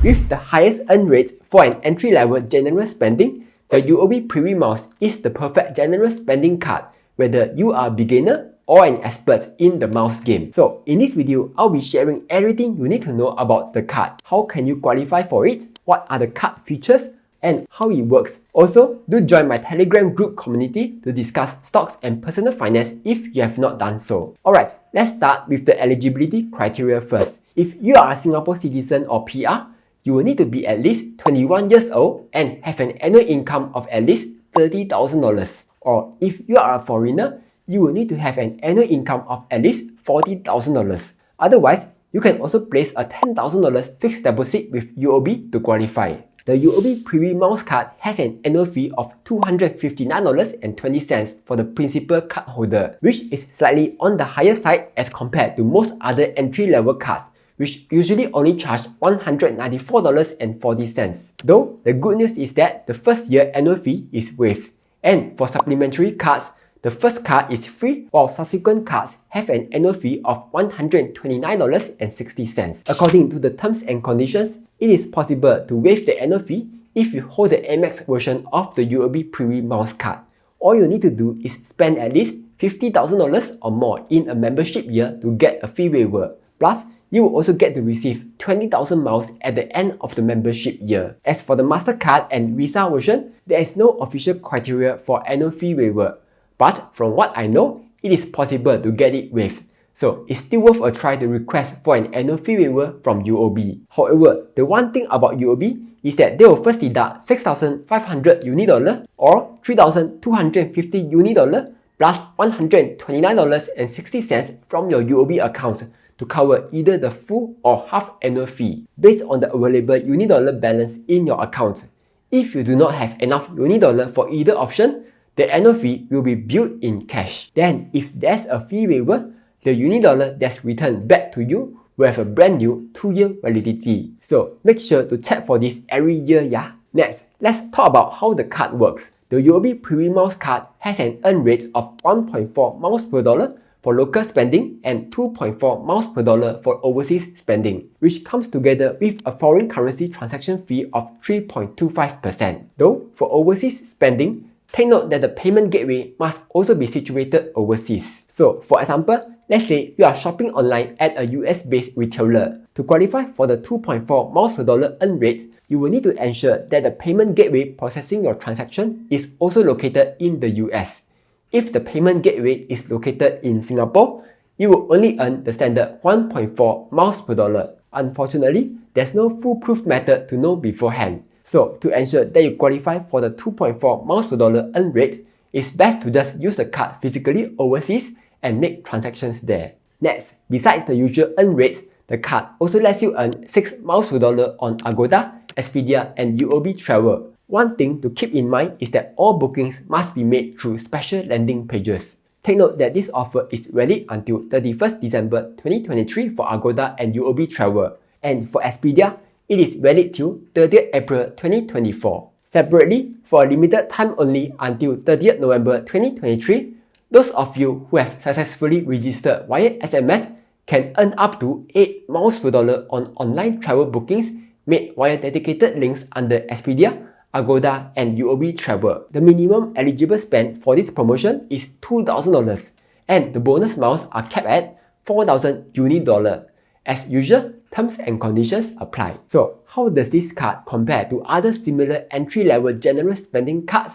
With the highest earn rate for an entry-level general spending, the UOB PRVI Miles is the perfect general spending card, whether you are a beginner or an expert in the mouse game. So in this video, I'll be sharing everything you need to know about the card. How can you qualify for it? What are the card features? And how it works. Also, do join my Telegram group community to discuss stocks and personal finance if you have not done so. Alright, let's start with the eligibility criteria first. If you are a Singapore citizen or PR, you will need to be at least 21 years old and have an annual income of at least $30,000. Or if you are a foreigner, you will need to have an annual income of at least $40,000. Otherwise, you can also place a $10,000 fixed deposit with UOB to qualify. The UOB PRVI Miles card has an annual fee of $259.20 for the principal card holder, which is slightly on the higher side as compared to most other entry-level cards, which usually only charge $194.40. Though, the good news is that the first year annual fee is waived. And for supplementary cards, the first card is free, while subsequent cards have an annual fee of $129.60. According to the terms and conditions, it is possible to waive the annual fee if you hold the Amex version of the UOB PRVI Miles card. All you need to do is spend at least $50,000 or more in a membership year to get a fee waiver. Plus, you will also get to receive 20,000 miles at the end of the membership year. As for the MasterCard and Visa version, there is no official criteria for annual fee waiver. But from what I know, it is possible to get it waived. So it's still worth a try to request for an annual fee waiver from UOB. However, the one thing about UOB is that they will first deduct 6,500 UNI or 3,250 UNI plus $129.60 from your UOB account to cover either the full or half annual fee based on the available UNI balance in your account. If you do not have enough UNI for either option, the annual fee will be billed in cash. Then, if there's a fee waiver, the UNI that's returned back to you will have a brand new 2-year validity. So make sure to check for this every year, yeah? Next, let's talk about how the card works. The UOB PRVI Miles card has an earn rate of 1.4 miles per dollar for local spending and 2.4 miles per dollar for overseas spending, which comes together with a foreign currency transaction fee of 3.25%. Though, for overseas spending, take note that the payment gateway must also be situated overseas. So, for example, let's say you are shopping online at a US-based retailer. To qualify for the 2.4 miles per dollar earn rate, you will need to ensure that the payment gateway processing your transaction is also located in the US. If the payment gateway is located in Singapore, you will only earn the standard 1.4 miles per dollar. Unfortunately, there's no foolproof method to know beforehand. So, to ensure that you qualify for the 2.4 miles per dollar earn rate, it's best to just use the card physically overseas and make transactions there. Next, besides the usual earn rates, the card also lets you earn 6 miles per dollar on Agoda, Expedia, and UOB Travel. One thing to keep in mind is that all bookings must be made through special landing pages. Take note that this offer is valid until 31st December 2023 for Agoda and UOB Travel. And for Expedia, it is valid till 30th April 2024. Separately, for a limited time only until 30th November 2023, those of you who have successfully registered via SMS can earn up to 8 miles per dollar on online travel bookings made via dedicated links under Expedia, Agoda, and UOB Travel. The minimum eligible spend for this promotion is $2,000 and the bonus miles are capped at 4,000 UNI. As usual, terms and conditions apply. So, how does this card compare to other similar entry-level general spending cards?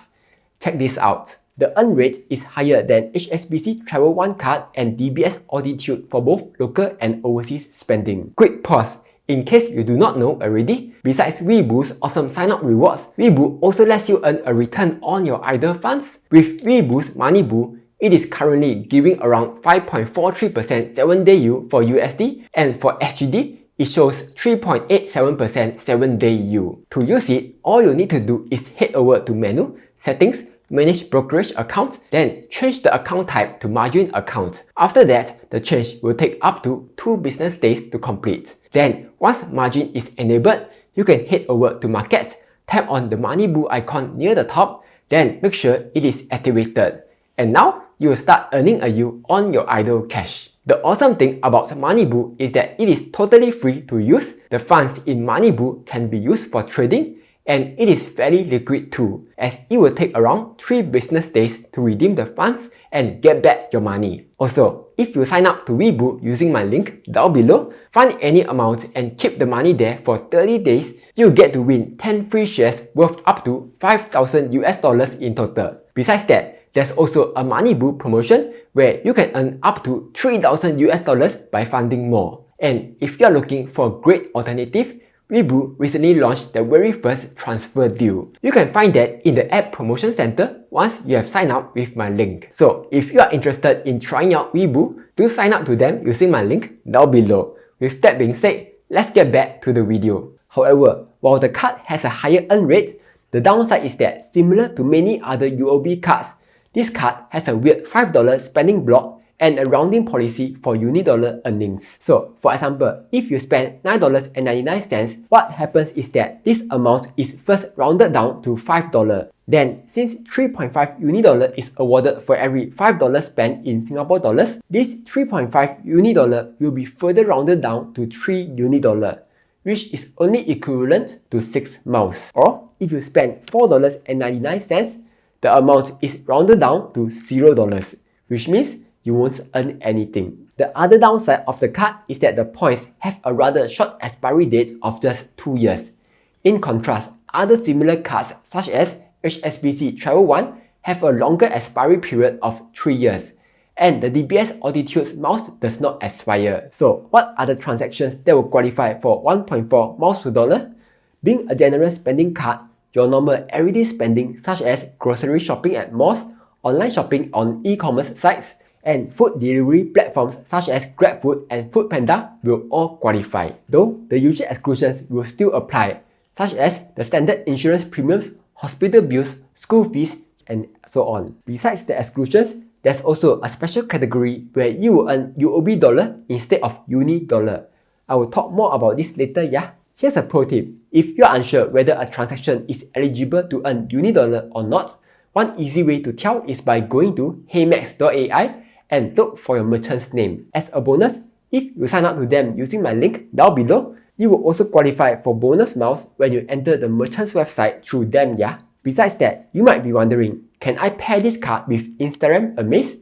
Check this out. The earn rate is higher than HSBC Travel One card and DBS Altitude for both local and overseas spending. Quick pause. In case you do not know already, besides Weeboo's awesome sign-up rewards, Weeboo also lets you earn a return on your idle funds. With Weeboo's Money Boo, it is currently giving around 5.43% 7-day yield for USD, and for SGD, it shows 3.87% 7-day yield. To use it, all you need to do is head over to Menu, Settings, Manage Brokerage Account, then change the account type to Margin Account. After that, the change will take up to 2 business days to complete. Then, once margin is enabled, you can head over to Markets, tap on the Money Boo icon near the top, then make sure it is activated. And now, you will start earning a yield on your idle cash. The awesome thing about Moneyboo is that it is totally free to use. The funds in Moneyboo can be used for trading, and it is fairly liquid too, as it will take around 3 business days to redeem the funds and get back your money. Also, if you sign up to Weeboo using my link down below, fund any amount and keep the money there for 30 days, you get to win 10 free shares worth up to $5,000 in total. Besides that, there's also a Moneyboo promotion where you can earn up to $3,000 by funding more. And if you are looking for a great alternative, Weeboo recently launched the very first transfer deal. You can find that in the app promotion center once you have signed up with my link. So if you are interested in trying out Weeboo, do sign up to them using my link down below. With that being said, let's get back to the video. However, while the card has a higher earn rate, the downside is that similar to many other UOB cards, this card has a weird $5 spending block and a rounding policy for unidollar earnings. So, for example, if you spend $9.99, what happens is that this amount is first rounded down to $5. Then, since 3.5 unidollar is awarded for every $5 spent in Singapore dollars, this 3.5 unidollar will be further rounded down to 3 unidollar, which is only equivalent to 6 miles. Or, if you spend $4.99, the amount is rounded down to $0, which means you won't earn anything. The other downside of the card is that the points have a rather short expiry date of just 2 years. In contrast, other similar cards such as HSBC Travel One have a longer expiry period of 3 years, and the DBS Altitudes miles does not expire. So what are the transactions that will qualify for 1.4 miles per dollar? Being a general spending card, your normal everyday spending such as grocery shopping at malls, online shopping on e-commerce sites, and food delivery platforms such as GrabFood and Foodpanda will all qualify. Though the usual exclusions will still apply, such as the standard insurance premiums, hospital bills, school fees, and so on. Besides the exclusions, there's also a special category where you will earn UOB dollar instead of uni dollar. I will talk more about this later, yeah? Here's a pro tip. If you're unsure whether a transaction is eligible to earn uni dollar or not, one easy way to tell is by going to heymax.ai and look for your merchant's name. As a bonus, if you sign up to them using my link down below, you will also qualify for bonus miles when you enter the merchant's website through them, yeah? Besides that, you might be wondering, can I pair this card with Instagram Amaze?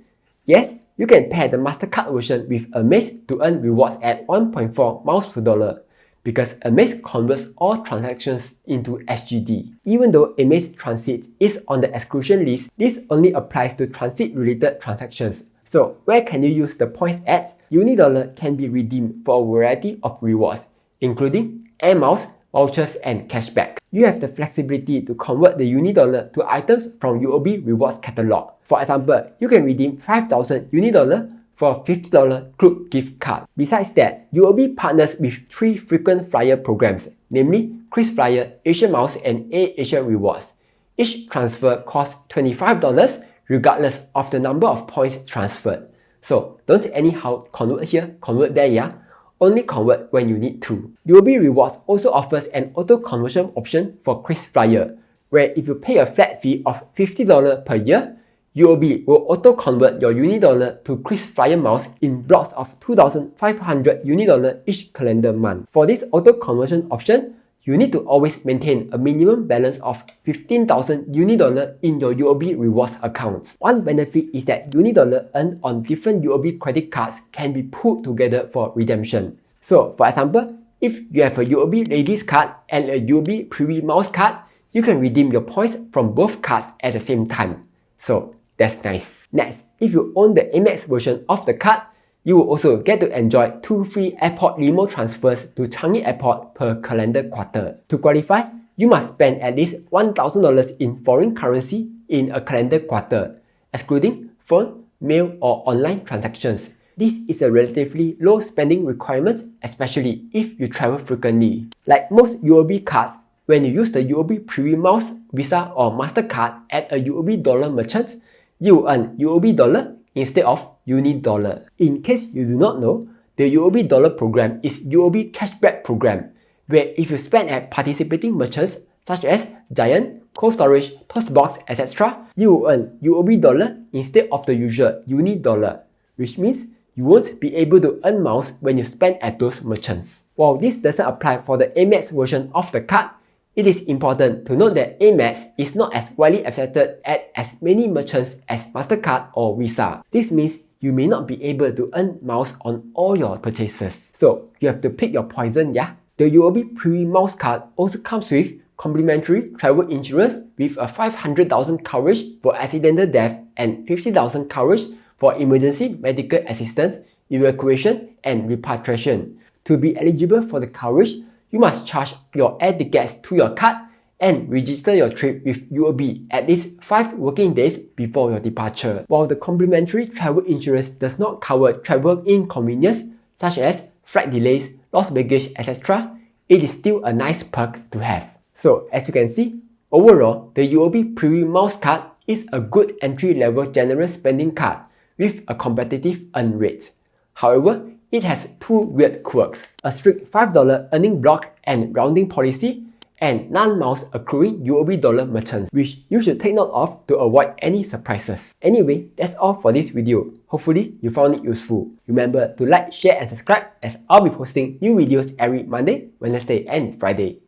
Yes, you can pair the MasterCard version with Amaze to earn rewards at 1.4 miles per dollar, because Amaze converts all transactions into SGD. Even though Amaze Transit is on the exclusion list, this only applies to transit-related transactions. So where can you use the points at? Unidollar can be redeemed for a variety of rewards, including air miles, vouchers, and cashback. You have the flexibility to convert the Unidollar to items from UOB Rewards catalog. For example, you can redeem 5,000 Unidollar for a $50 club gift card. Besides that, UOB partners with 3 frequent flyer programs, namely KrisFlyer, Asia Miles, and AirAsia Rewards. Each transfer costs $25 regardless of the number of points transferred. So don't anyhow convert here, convert there, yeah? Only convert when you need to. UOB Rewards also offers an auto conversion option for KrisFlyer, where if you pay a flat fee of $50 per year, UOB will auto convert your Unidollar to KrisFlyer miles in blocks of 2,500 Unidollar each calendar month. For this auto conversion option, you need to always maintain a minimum balance of 15,000 Unidollar in your UOB Rewards account. One benefit is that Unidollar earned on different UOB credit cards can be pooled together for redemption. So, for example, if you have a UOB Ladies card and a UOB PRVI Miles card, you can redeem your points from both cards at the same time. So, that's nice. Next, if you own the Amex version of the card, you will also get to enjoy 2 free airport limo transfers to Changi Airport per calendar quarter. To qualify, you must spend at least $1,000 in foreign currency in a calendar quarter, excluding phone, mail, or online transactions. This is a relatively low spending requirement, especially if you travel frequently. Like most UOB cards, when you use the UOB PRVI Miles, Visa, or MasterCard at a UOB dollar merchant, you earn UOB dollar instead of Unidollar. In case you do not know, the UOB dollar program is UOB cashback program, where if you spend at participating merchants such as Giant, Cold Storage, Toastbox, etc., you will earn UOB dollar instead of the usual Unidollar, which means you won't be able to earn miles when you spend at those merchants. While this doesn't apply for the Amex version of the card, it is important to note that Amex is not as widely accepted at as many merchants as MasterCard or Visa. This means you may not be able to earn miles on all your purchases. So you have to pick your poison, yeah? The UOB PRVI Miles card also comes with complimentary travel insurance with a 500,000 coverage for accidental death and 50,000 coverage for emergency medical assistance, evacuation, and repatriation. To be eligible for the coverage, you must charge your air tickets to your card and register your trip with UOB at least 5 working days before your departure. While the complimentary travel insurance does not cover travel inconvenience such as flight delays, lost baggage, etc., it is still a nice perk to have. So as you can see, overall, the UOB PRVI Miles card is a good entry-level general spending card with a competitive earn rate. However, it has two weird quirks: a strict $5 earning block and rounding policy, and non-miles accruing UOB dollar merchants, which you should take note of to avoid any surprises. Anyway, that's all for this video. Hopefully, you found it useful. Remember to like, share and subscribe as I'll be posting new videos every Monday, Wednesday and Friday.